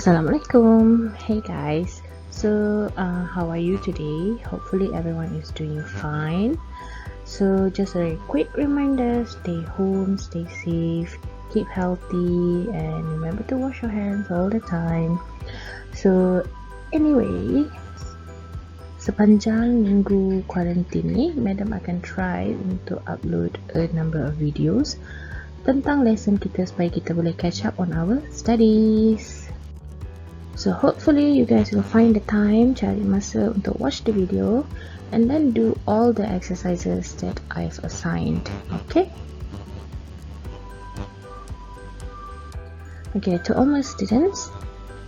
Assalamualaikum. Hey guys, how are you today? Hopefully everyone is doing fine. So just a quick reminder, stay home, stay safe, keep healthy, and remember to wash your hands all the time. So anyway, sepanjang minggu quarantine ni, Madam akan try untuk upload a number of videos tentang lesson kita supaya kita boleh catch up on our studies. So hopefully you guys will find the time, cari masa untuk watch the video and then do all the exercises that I've assigned. Okay? Okay, to all my students,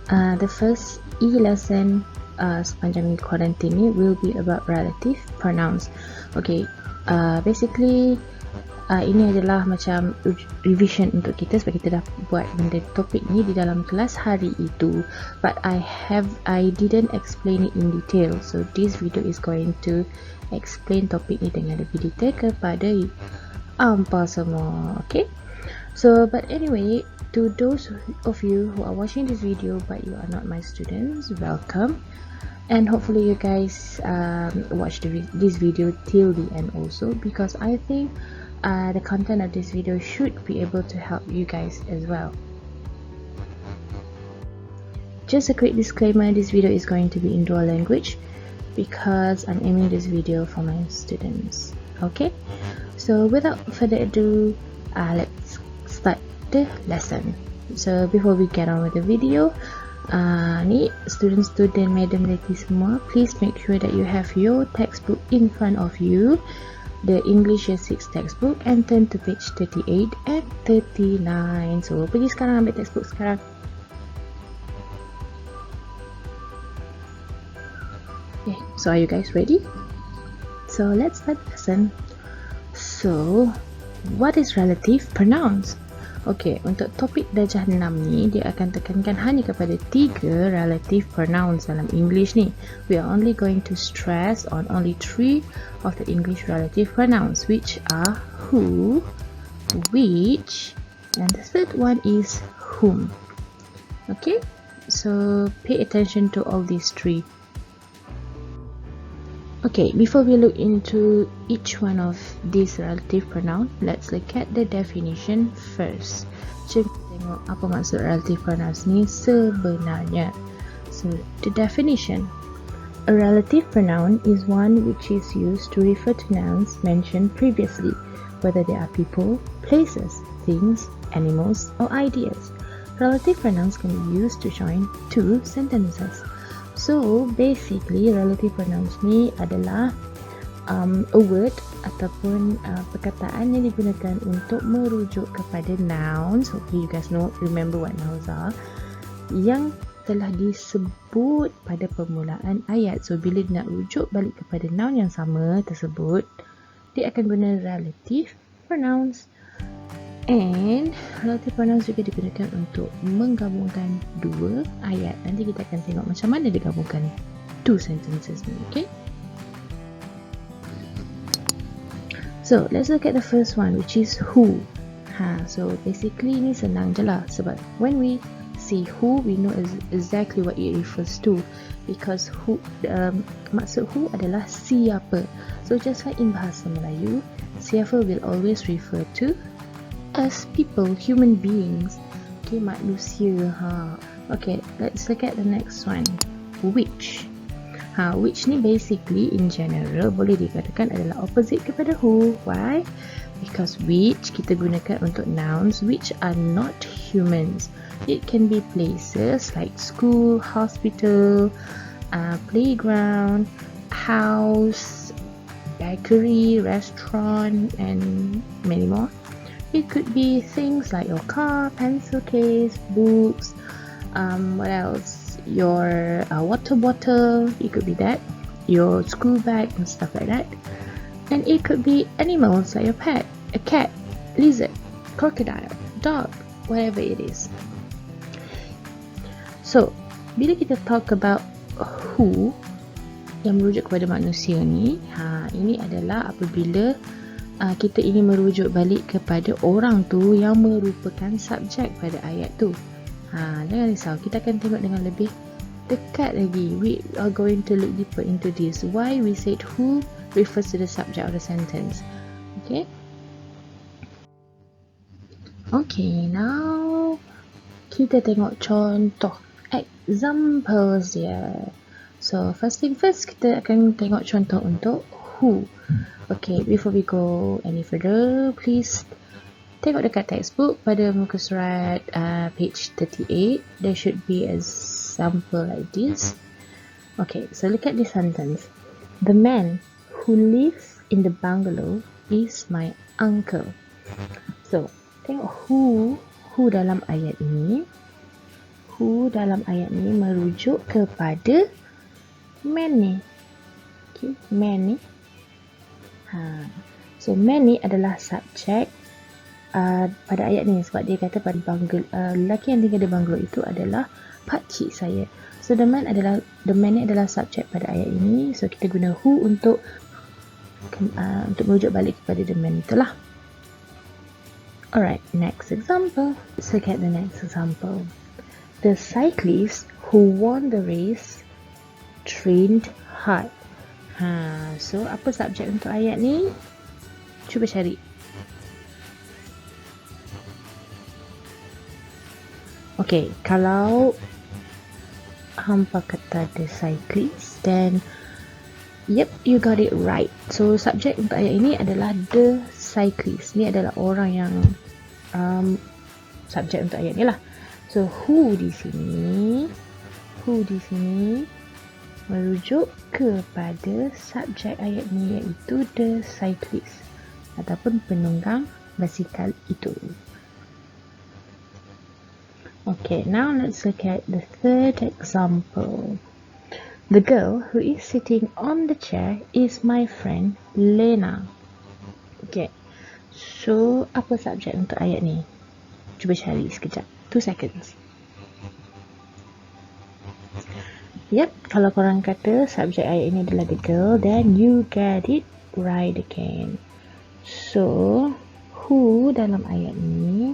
the first e-lesson sepanjang quarantine ni will be about relative pronouns. Okay, basically ini adalah macam revision untuk kita sebab kita dah buat benda topik ni di dalam kelas hari itu, but I didn't explain it in detail, so this video is going to explain topik ni dengan lebih detail kepada hampa semua. Okay, so but anyway, to those of you who are watching this video but you are not my students, welcome, and hopefully you guys watch this video till the end also, because I think the content of this video should be able to help you guys as well. Just a quick disclaimer, this video is going to be in dual language because I'm aiming this video for my students. Okay, so without further ado, let's start the lesson. So before we get on with the video, ni student Madam Leti semua, please make sure that you have your textbook in front of you, the English Year 6 textbook, and turn to page 38 and 39. So pergi sekarang, ambil textbook sekarang. Okay, so are you guys ready? So let's start the lesson. So what is relative pronouns? Okay, untuk topik darjah 6 ni, dia akan tekankan hanya kepada 3 relative pronouns dalam English ni. We are only going to stress on only 3 of the English relative pronouns, which are who, which, and the third one is whom. Okay, so pay attention to all these 3. Okay, before we look into each one of these relative pronouns, let's look at the definition first. Jom kita tengok apa maksud relative pronouns ni sebenarnya. So, the definition. A relative pronoun is one which is used to refer to nouns mentioned previously, whether they are people, places, things, animals, or ideas. Relative pronouns can be used to join 2 sentences. So basically relative pronouns ni adalah a word ataupun perkataan yang digunakan untuk merujuk kepada nouns. Hopefully you guys remember what nouns are, yang telah disebut pada permulaan ayat. So bila nak rujuk balik kepada noun yang sama tersebut, dia akan guna relative pronouns. And relative pronouns juga digunakan untuk menggabungkan 2 ayat. Nanti kita akan tengok macam mana digabungkan 2 sentences ni. Okay, so let's look at the first one, which is who. So basically ni senang je lah, sebab when we see who, we know exactly what it refers to, because who, maksud who adalah siapa. So just like in bahasa Melayu, siapa will always refer to as people, human beings. Okay, manusia. Okay, let's look at the next one, which. Which ni basically in general boleh dikatakan adalah opposite kepada who. Why? Because which kita gunakan untuk nouns which are not humans. It can be places like school, hospital, playground, house, bakery, restaurant, and many more. It could be things like your car, pencil case, books, what else? Your water bottle, it could be that. Your school bag and stuff like that. And it could be animals like your pet, a cat, lizard, crocodile, dog, whatever it is. So, bila kita talk about who yang merujuk kepada manusia ni, ini adalah apabila kita ingin merujuk balik kepada orang tu yang merupakan subjek pada ayat tu. Jangan risau, kita akan tengok dengan lebih dekat lagi. We are going to look deeper into this. Why we said who refers to the subject of the sentence. Okay. Okay, now kita tengok contoh examples dia. So first thing first, kita akan tengok contoh untuk who. Okay, before we go any further, please tengok dekat textbook pada muka surat page 38. There should be a example like this. Okay, so look at this sentence. The man who lives in the bungalow is my uncle. So, tengok who dalam ayat ini. Who dalam ayat ini merujuk kepada man ni. Okay, man ni. So, man ni adalah subjek pada ayat ni sebab dia kata pada bungalow, lelaki yang tinggal di bungalow itu adalah pakcik saya. So, the man ni adalah subjek pada ayat ini. So, kita guna who untuk merujuk balik kepada the man itulah. Alright, next example. Let's look at the next example. The cyclist who won the race trained hard. So, apa subjek untuk ayat ni? Cuba cari. Okay, kalau hampa kata the cyclist, then yep, you got it right. So, subjek untuk ayat ini adalah the cyclist. Ni adalah orang yang subjek untuk ayat ni lah. So, who di sini merujuk kepada subjek ayat ni, iaitu the cyclist ataupun penunggang basikal itu. Okay, now let's look at the third example. The girl who is sitting on the chair is my friend Lena. Okay, so apa subjek untuk ayat ni? Cuba cari sekejap. 2 seconds. Yep, kalau korang kata subjek ayat ini adalah the girl, then you get it right again. So, who dalam ayat ni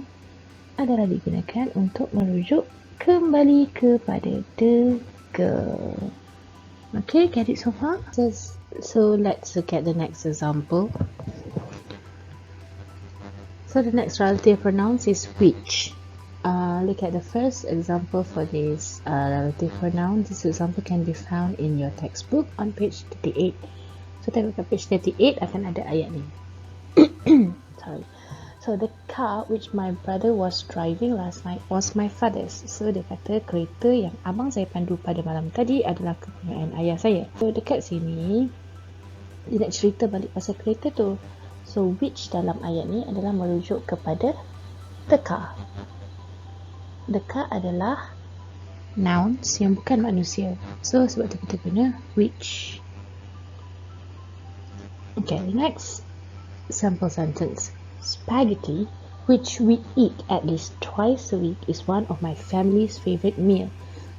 adalah digunakan untuk merujuk kembali kepada the girl. Okay, get it so far? So let's look at the next example. So the next relative pronouns is which. Look at the first example for this relative pronoun. This example can be found in your textbook on page 38. So tengok kat page 38 akan ada ayat ni. Sorry. So the car which my brother was driving last night was my father's. So dia kata kereta yang abang saya pandu pada malam tadi adalah kepunyaan ayah saya. So dekat sini dia nak cerita balik pasal kereta tu. So which dalam ayat ni adalah merujuk kepada the car. The car adalah nouns yang bukan manusia. So sebab tu kita guna which. Okay, next sample sentence. Spaghetti, which we eat at least twice a week, is one of my family's favourite meal.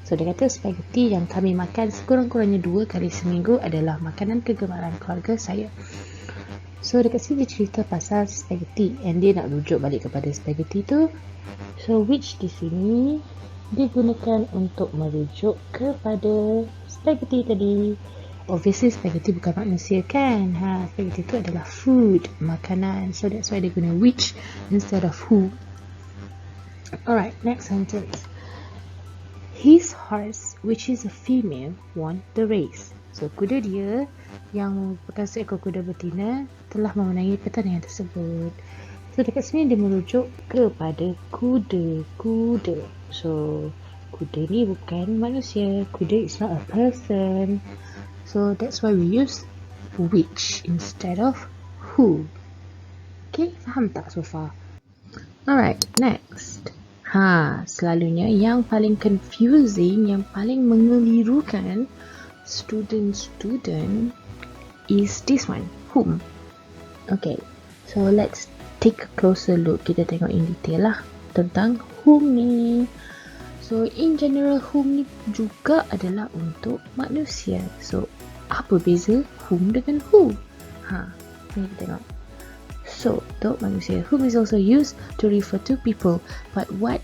So dia kata spaghetti yang kami makan sekurang-kurangnya 2 kali seminggu adalah makanan kegemaran keluarga saya. So dekat sini dia cerita pasal spaghetti and dia nak rujuk balik kepada spaghetti tu. So which di sini digunakan untuk merujuk kepada spaghetti tadi. Obviously spaghetti bukan manusia kan. Spaghetti itu adalah food, makanan. So that's why dia guna which instead of who. Alright, next sentence. His horse, which is a female, won the race. So kuda dia yang merupakan seekor kuda betina telah memenangi pertandingan tersebut. So dekat sini dia merujuk kepada kuda. So kuda ni bukan manusia. Kuda is not a person. So that's why we use which instead of who. Okay, faham tak so far? Alright, next. Selalunya yang paling confusing, yang paling mengelirukan student is this one, whom. Okay, so let's take a closer look. Kita tengok in detail lah tentang whom ni. So in general, whom ni juga adalah untuk manusia. So apa beza whom dengan who? Ni kita tengok. So untuk manusia, whom is also used to refer to people. But what